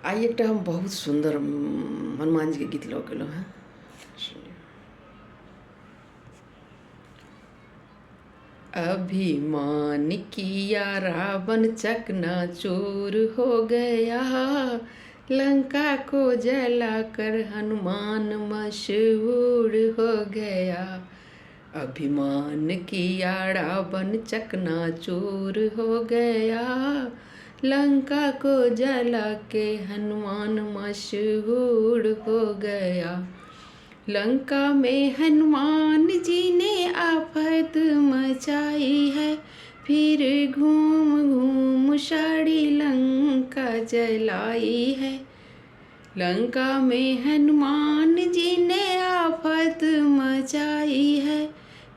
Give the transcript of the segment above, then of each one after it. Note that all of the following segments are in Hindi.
आई एक हम बहुत सुंदर हनुमान जी के गीत लग गए हैं। अभिमान किया रावण चकनाचूर हो गया, लंका को जलाकर हनुमान मशहूर हो गया। अभिमान किया रावण चकनाचूर हो गया, लंका को जला के हनुमान मशहूर हो गया। लंका में हनुमान जी ने आफत मचाई है, फिर घूम घूम सारी लंका जलाई है। लंका में हनुमान जी ने आफत मचाई है,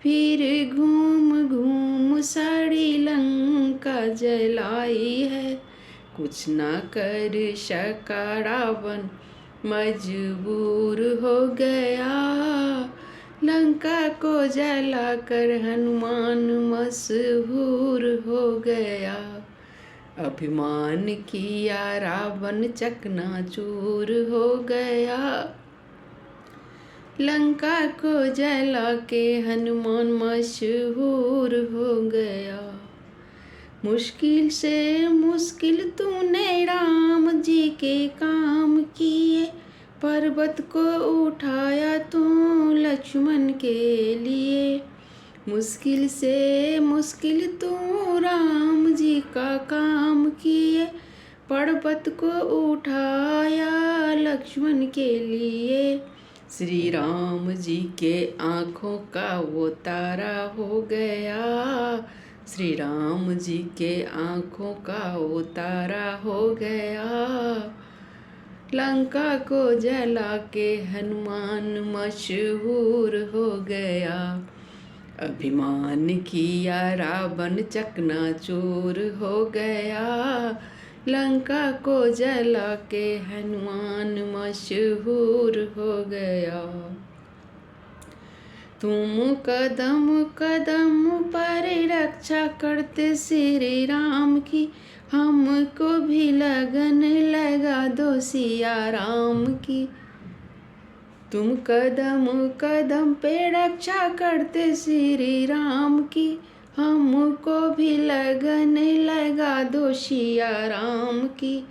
फिर घूम घूम सारी लंका जलाई है। कुछ ना कर सका रावण मजबूर हो गया, लंका को जलाकर हनुमान मशहूर हो गया। अभिमान किया रावण चकनाचूर हो गया, लंका को जला के हनुमान मशहूर हो गया। मुश्किल से मुश्किल तूने राम जी के काम किए, पर्वत को उठाया तू लक्ष्मण के लिए। मुश्किल से मुश्किल तू राम जी का काम किए, पर्वत को उठाया लक्ष्मण के लिए। श्री राम जी के आँखों का वो तारा हो गया, श्री राम जी के आँखों का वो तारा हो गया। लंका को जला के हनुमान मशहूर हो गया। अभिमान किया रावण चकनाचूर हो गया, लंका को जला के हनुमान मशहूर हो गया। तुम कदम कदम पर रक्षा करते श्री राम की, हमको भी लगन लगा दो सिया राम की। तुम कदम कदम पे रक्षा करते श्री राम की, हमको भी लगन लगा दो सिया राम की।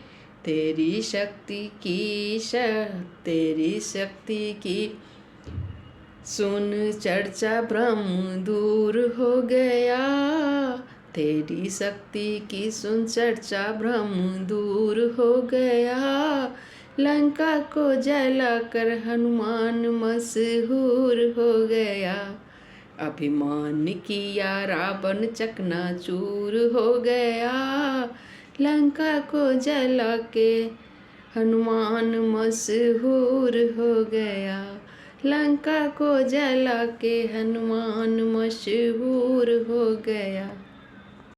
तेरी शक्ति की सुन चर्चा ब्रह्म दूर हो गया। तेरी शक्ति की सुन चर्चा ब्रह्म दूर हो गया, लंका को जलाकर हनुमान मशहूर हो गया। अभिमान किया रावण चकनाचूर हो गया, लंका को जला के हनुमान मशहूर हो गया। लंका को जला के हनुमान मशहूर हो गया।